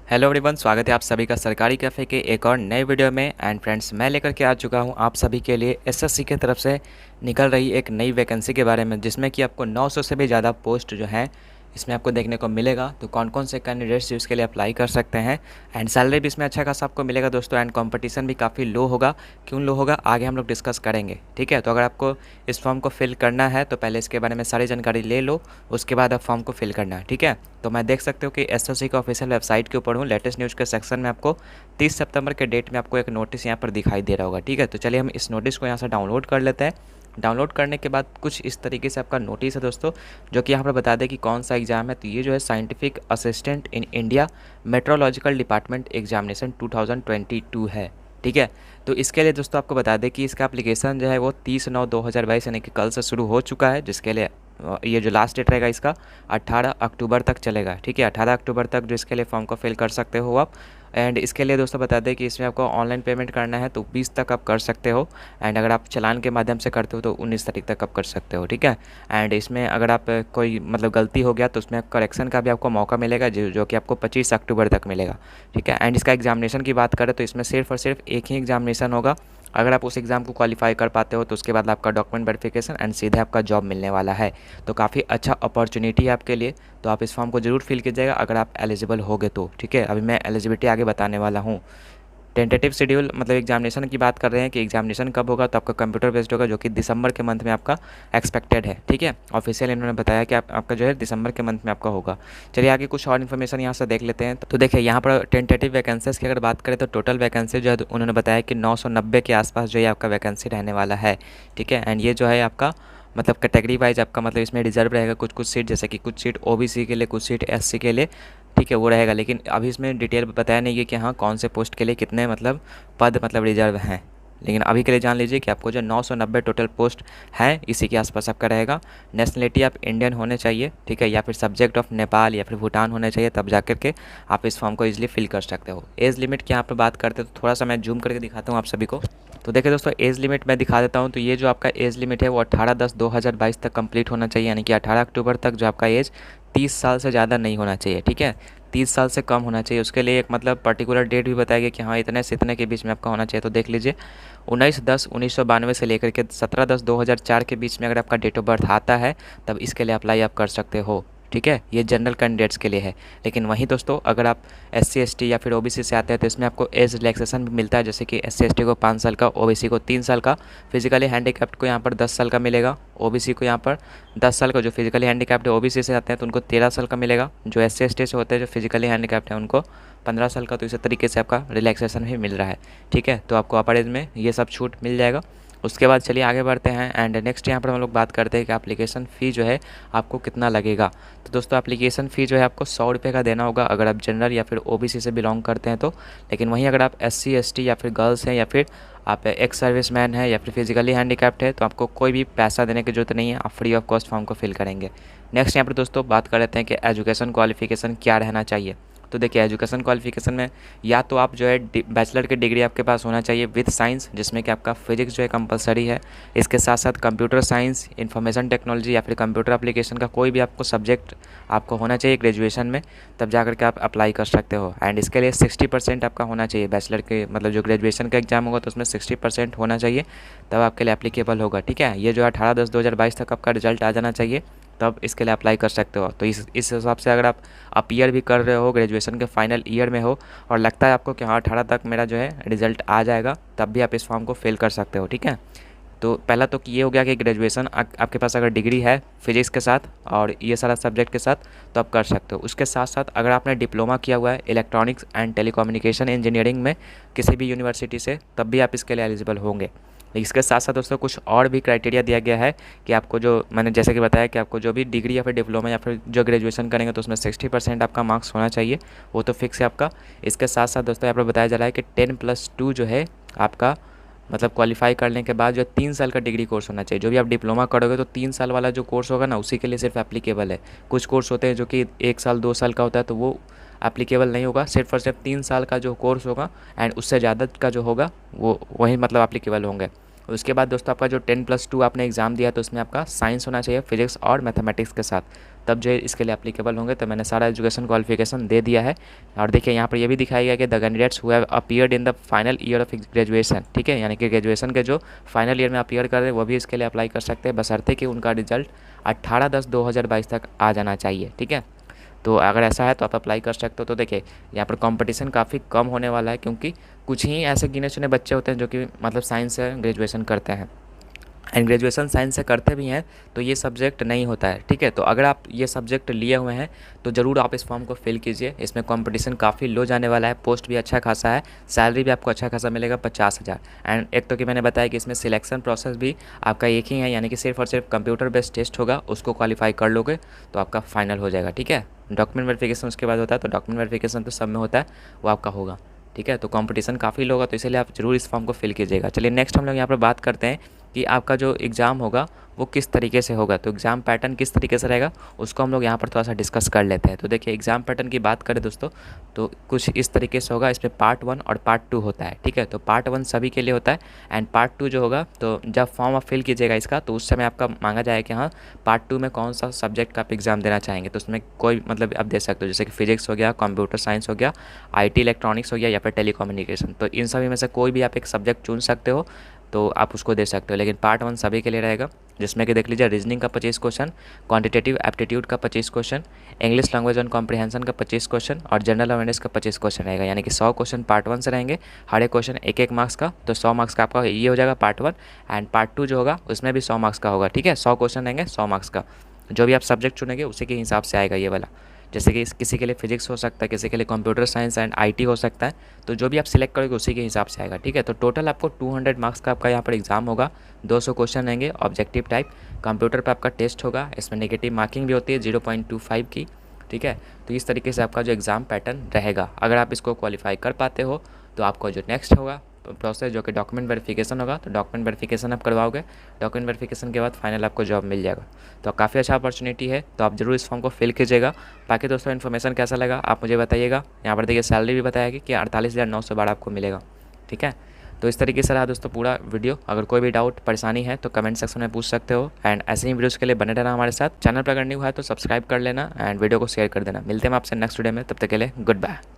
Hello everyone, स्वागत है आप सभी का सरकारी कैफ़े के एक और नए वीडियो में। एंड फ्रेंड्स, मैं लेकर के आ चुका हूं आप सभी के लिए एसएससी की तरफ से निकल रही एक नई वैकेंसी के बारे में, जिसमें कि आपको 900 से भी ज़्यादा पोस्ट जो हैं इसमें आपको देखने को मिलेगा। तो कौन कौन से कैंडिडेट्स इसके लिए अप्लाई कर सकते हैं, एंड सैलरी भी इसमें अच्छा खासा आपको मिलेगा दोस्तों। एंड कंपटीशन भी काफ़ी लो होगा। क्यों लो होगा, आगे हम लोग डिस्कस करेंगे, ठीक है। तो अगर आपको इस फॉर्म को फिल करना है तो पहले इसके बारे में सारी जानकारी ले लो, उसके बाद आप फॉर्म को फिल करना है, ठीक है। तो मैं देख सकते हो कि एसएससी का ऑफिशियल वेबसाइट के ऊपर हूँ। लेटेस्ट न्यूज़ के सेक्शन में आपको 30 सितंबर के डेट में आपको एक नोटिस यहाँ पर दिखाई दे रहा होगा, ठीक है। तो चलिए हम इस नोटिस को यहाँ से डाउनलोड कर लेते हैं। डाउनलोड करने के बाद कुछ इस तरीके से आपका नोटिस है दोस्तों, जो कि यहाँ पर बता दें कि कौन सा एग्ज़ाम है। तो ये जो है scientific assistant in India meteorological department examination 2022 है, ठीक है। तो इसके लिए दोस्तों आपको बता दें कि इसका एप्लीकेशन जो है वो 30/9/2022 यानी कि कल से शुरू हो चुका है, जिसके लिए ये जो लास्ट डेट रहेगा इसका 18 अक्टूबर तक चलेगा, ठीक है। 18 अक्टूबर तक जो इसके लिए फॉर्म को फिल कर सकते हो आप। एंड इसके लिए दोस्तों बता दें कि इसमें आपको ऑनलाइन पेमेंट करना है तो 20 तक आप कर सकते हो। एंड अगर आप चालान के माध्यम से करते हो तो 19 तारीख तक आप कर सकते हो, ठीक है। एंड इसमें अगर आप कोई मतलब गलती हो गया तो उसमें करेक्शन का भी आपको मौका मिलेगा, जो कि आपको 25 अक्टूबर तक मिलेगा, ठीक है। एंड इसका एग्जामिनेशन की बात करें तो इसमें सिर्फ और सिर्फ एक ही एग्जामिनेशन होगा। अगर आप उस एग्ज़ाम को क्वालिफाई कर पाते हो तो उसके बाद आपका डॉक्यूमेंट वेरिफिकेशन एंड सीधे आपका जॉब मिलने वाला है। तो काफ़ी अच्छा अपॉर्चुनिटी है आपके लिए। तो आप इस फॉर्म को ज़रूर फिल कीजिएगा अगर आप एलिजिबल होगे तो, ठीक है। अभी मैं एलिजिबिलिटी आगे बताने वाला हूँ। टेंटेटिव शेड्यूल मतलब एग्जामिनेशन की बात कर रहे हैं कि एग्जामिनेशन कब होगा, तो आपका कंप्यूटर बेस्ड होगा, जो कि दिसंबर के मंथ में आपका एक्सपेक्टेड है, ठीक है। ऑफिशियल इन्होंने बताया कि आपका जो है दिसंबर के मंथ में आपका होगा। चलिए आगे कुछ और इन्फॉर्मेशन यहाँ से देख लेते हैं। तो देखिए यहाँ पर टेंटेटिव वैकेंसीज़ की अगर बात करें तो टोटल वैकेंसी जो है उन्होंने बताया कि 990 के आसपास जो है आपका वैकेंसी रहने वाला है, ठीक है। एंड ये जो है आपका मतलब कैटेगरी वाइज आपका मतलब इसमें रिजर्व रहेगा कुछ कुछ सीट, जैसे कि कुछ सीट ओबीसी के लिए, कुछ सीट एससी के लिए, ठीक है, वो रहेगा। लेकिन अभी इसमें डिटेल बताया नहीं है कि हाँ कौन से पोस्ट के लिए कितने मतलब पद मतलब रिजर्व हैं। लेकिन अभी के लिए जान लीजिए कि आपको जो 990 टोटल पोस्ट हैं इसी के आसपास आपका रहेगा। नेशनलिटी आप इंडियन होने चाहिए, ठीक है, या फिर सब्जेक्ट ऑफ नेपाल या फिर भूटान होने चाहिए, तब जा के आप इस फॉर्म को ईजिली फिल कर सकते हो। एज लिमिट की यहाँ पर बात करते हैं तो थोड़ा सा मैं जूम करके दिखाता हूँ आप सभी को। तो देखिए दोस्तों, एज लिमिट मैं दिखा देता हूँ। तो ये जो आपका एज लिमिट है वो 18/10/2022 तक कंप्लीट होना चाहिए, यानी कि 18 अक्टूबर तक जो आपका एज 30 साल से ज़्यादा नहीं होना चाहिए, ठीक है। 30 साल से कम होना चाहिए। उसके लिए एक मतलब पर्टिकुलर डेट भी बताया गया कि हाँ इतने से इतने के बीच में आपका होना चाहिए। तो देख लीजिए 19/10/1992 से लेकर के 17/10/2004 के बीच में अगर आपका डेट ऑफ बर्थ आता है तब इसके लिए अप्लाई आप कर सकते हो, ठीक है। ये जनरल कैंडिडेट्स के लिए है। लेकिन वहीं दोस्तों अगर आप SC ST या फिर OBC से आते हैं तो इसमें आपको एज रिलैक्सेशन भी मिलता है, जैसे कि SC ST को 5 साल का, OBC को 3 साल का, फिजिकली हैंडीकैप्ड को यहाँ पर 10 साल का मिलेगा, OBC को यहाँ पर 10 साल का। जो फिजिकली हैंडीकैप्ड है OBC से आते हैं तो उनको 13 साल का मिलेगा। जो SC ST से होते हैं जो फिजिकली हैंडीकैप्ड है उनको 15 साल का। तो इसी तरीके से आपका रिलैक्सेशन भी मिल रहा है, ठीक है। तो आपको अपर एज में ये सब छूट मिल जाएगा। उसके बाद चलिए आगे बढ़ते हैं। एंड नेक्स्ट यहाँ पर हम लोग बात करते हैं कि एप्लीकेशन फ़ी जो है आपको कितना लगेगा। तो दोस्तों एप्लीकेशन फ़ी जो है आपको 100 रुपये का देना होगा अगर आप जनरल या फिर OBC से बिलोंग करते हैं तो। लेकिन वहीं अगर आप SC ST या फिर गर्ल्स हैं या फिर आप एक्स सर्विस मैन है या फिर फिजिकली हैंडीकैप्ड है तो आपको कोई भी पैसा देने की जरूरत नहीं है, आप फ्री ऑफ कॉस्ट फॉर्म को फिल करेंगे। नेक्स्ट यहाँ पर दोस्तों बात कर लेते हैं कि एजुकेशन क्वालिफिकेशन क्या रहना चाहिए। तो देखिए एजुकेशन क्वालिफिकेशन में या तो आप जो है बैचलर की डिग्री आपके पास होना चाहिए विद साइंस, जिसमें कि आपका फिजिक्स जो है कंपलसरी है। इसके साथ साथ कंप्यूटर साइंस, इंफॉर्मेशन टेक्नोलॉजी या फिर कंप्यूटर एप्लीकेशन का कोई भी आपको सब्जेक्ट आपको होना चाहिए ग्रेजुएशन में, तब जा के आप अप्लाई कर सकते हो। एंड इसके लिए 60% आपका होना चाहिए बैचलर के मतलब जो ग्रेजुएशन का एग्जाम होगा तो उसमें 60% होना चाहिए, तब आपके लिए एप्लीकेबल होगा, ठीक है। ये जो 18/10/2022 तक आपका रिजल्ट आ जाना चाहिए, तब इसके लिए अप्लाई कर सकते हो। तो इस हिसाब से अगर आप अपीयर भी कर रहे हो, ग्रेजुएशन के फाइनल ईयर में हो और लगता है आपको कि हाँ 18 तक मेरा जो है रिजल्ट आ जाएगा, तब भी आप इस फॉर्म को फिल कर सकते हो, ठीक है। तो पहला तो ये हो गया कि ग्रेजुएशन आपके पास अगर डिग्री है फिजिक्स के साथ और ये सारा सब्जेक्ट के साथ तो आप कर सकते हो। उसके साथ साथ अगर आपने डिप्लोमा किया हुआ है इलेक्ट्रॉनिक्स एंड टेलीकम्युनिकेशन इंजीनियरिंग में किसी भी यूनिवर्सिटी से, तब भी आप इसके लिए एलिजिबल होंगे। इसके साथ साथ दोस्तों कुछ और भी क्राइटेरिया दिया गया है कि आपको जो मैंने जैसे कि बताया कि आपको जो भी डिग्री या फिर डिप्लोमा या फिर जो ग्रेजुएशन करेंगे तो उसमें 60% आपका मार्क्स होना चाहिए, वो तो फिक्स है आपका। इसके साथ साथ दोस्तों यहाँ पर बताया जा रहा है कि 10+2 जो है आपका मतलब क्वालिफाई करने के बाद जो 3 साल का डिग्री कोर्स होना चाहिए। जो भी आप डिप्लोमा करोगे तो 3 साल वाला जो कोर्स होगा ना उसी के लिए सिर्फ एप्लीकेबल है। कुछ कोर्स होते हैं जो कि 1 साल 2 साल का होता है तो वो एप्लीकेबल नहीं होगा, सिर्फ और सिर्फ 3 साल का जो कोर्स होगा एंड उससे ज़्यादा का जो होगा वो वही मतलब एप्लीकेबल होंगे। उसके बाद दोस्तों आपका जो 10+2 आपने एग्ज़ाम दिया तो उसमें आपका साइंस होना चाहिए फिजिक्स और मैथमेटिक्स के साथ, तब जो है इसके लिए एप्लीकेबल होंगे। तो मैंने सारा एजुकेशन क्वालिफिकेशन दे दिया है। और देखिए यहाँ पर ये भी दिखाया गया कि the candidates who have appeared in the final year of graduation, ठीक है, यानी कि ग्रेजुएशन के जो फाइनल ईयर में अपीयर कर रहे हैं वो भी इसके लिए अप्लाई कर सकते हैं, बशर्ते कि उनका रिजल्ट 18/10/2022 तक आ जाना चाहिए, ठीक है। तो अगर ऐसा है तो आप अप्लाई कर सकते हो। तो देखिए यहाँ पर कंपटीशन काफ़ी कम होने वाला है, क्योंकि कुछ ही ऐसे गिने चुने बच्चे होते हैं जो कि मतलब साइंस से ग्रेजुएशन करते हैं, एंड ग्रेजुएशन साइंस से करते भी हैं तो ये सब्जेक्ट नहीं होता है, ठीक है। तो अगर आप ये सब्जेक्ट लिए हुए हैं तो ज़रूर आप इस फॉर्म को फिल कीजिए। इसमें कंपटीशन काफ़ी लो जाने वाला है, पोस्ट भी अच्छा खासा है, सैलरी भी आपको अच्छा खासा मिलेगा 50,000। एंड एक तो कि मैंने बताया कि इसमें सिलेक्शन प्रोसेस भी आपका एक ही है, यानी कि सिर्फ और सिर्फ कंप्यूटर बेस्ड टेस्ट होगा, उसको क्वालिफाई कर लोगे तो आपका फाइनल हो जाएगा, ठीक है। डॉक्यूमेंट वेरिफिकेशन उसके बाद होता है, तो डॉक्यूमेंट वेरिफिकेशन तो सब में होता है, वो आपका होगा, ठीक है। तो कंपटीशन काफ़ी लो होगा, तो इसलिए आप ज़रूर इस फॉर्म को फिल कीजिएगा। चलिए नेक्स्ट हम लोग यहाँ पर बात करते हैं कि आपका जो एग्ज़ाम होगा वो किस तरीके से होगा। तो एग्ज़ाम पैटर्न किस तरीके से रहेगा उसको हम लोग यहाँ पर थोड़ा सा डिस्कस कर लेते हैं। तो देखिए एग्ज़ाम पैटर्न की बात करें दोस्तों तो कुछ इस तरीके से होगा। इसमें पार्ट 1 और पार्ट 2 होता है, ठीक है। तो पार्ट 1 सभी के लिए होता है, एंड पार्ट 2 जो होगा तो जब फॉर्म आप फिल कीजिएगा इसका तो उस समय आपका मांगा जाएगा कि हाँ पार्ट 2 में कौन सा सब्जेक्ट का आप एग्ज़ाम देना चाहेंगे। तो उसमें कोई मतलब आप दे सकते हो, जैसे कि फिजिक्स हो गया, कंप्यूटर साइंस हो गया, IT इलेक्ट्रॉनिक्स हो गया, या फिर टेलीकम्युनिकेशन। तो इन सभी में से कोई भी आप एक सब्जेक्ट चुन सकते हो, तो आप उसको दे सकते हो। लेकिन पार्ट 1 सभी के लिए रहेगा, जिसमें कि देख लीजिए रीजनिंग का 25 क्वेश्चन, क्वांटिटेटिव एप्टीट्यूड का 25 question, English language and comprehension का 25 क्वेश्चन और जनरल अवेयरनेस का 25 क्वेश्चन रहेगा। यानी कि 100 क्वेश्चन पार्ट 1 से रहेंगे, हर एक क्वेश्चन 1-1 मार्क्स का। तो 100 मार्क्स का आपका ये हो जाएगा पार्ट 1। एंड पार्ट 2 जो होगा उसमें भी 100 मार्क्स का होगा, ठीक है। 100 क्वेश्चन रहेंगे 100 मार्क्स का, जो भी आप सब्जेक्ट चुनेंगे उसी के हिसाब से आएगा ये वाला। जैसे कि किसी के लिए फिजिक्स हो सकता है, किसी के लिए कंप्यूटर साइंस एंड IT हो सकता है, तो जो भी आप सिलेक्ट करोगे उसी के हिसाब से आएगा, ठीक है। तो टोटल आपको 200 मार्क्स का आपका यहाँ पर एग्जाम होगा, 200 क्वेश्चन रहेंगे ऑब्जेक्टिव टाइप। कंप्यूटर पर आपका टेस्ट होगा, इसमें नेगेटिव मार्किंग भी होती है 0.25 की, ठीक है। तो इस तरीके से आपका जो एग्ज़ाम पैटर्न रहेगा। अगर आप इसको क्वालिफाई कर पाते हो तो आपका जो नेक्स्ट होगा प्रोसेस जो कि डॉक्यूमेंट वेरिफिकेशन होगा, तो डॉक्यूमेंट वेरिफिकेशन आप करवाओगे, डॉक्यूमेंट वेरिफिकेशन के बाद फाइनल आपको जॉब मिल जाएगा। तो काफ़ी अच्छा अपॉर्चुनिटी है, तो आप ज़रूर इस फॉर्म को फिल कीजिएगा। बाकी दोस्तों इन्फॉर्मेशन कैसा लगा आप मुझे बताइएगा। यहाँ पर देखिए सैलरी भी बताया कि 48,912 आपको मिलेगा, ठीक है। तो इस तरीके से रहा दोस्तों पूरा वीडियो। अगर कोई भी डाउट परेशानी है तो कमेंट सेक्शन में पूछ सकते हो, एंड ऐसे ही वीडियोज़ के लिए बने रहना हमारे साथ। चैनल पर अगर न्यू है तो सब्सक्राइब कर लेना एंड वीडियो को शेयर कर देना। मिलते हैं आपसे नेक्स्ट वीडियो में, तब तक के लिए गुड बाय।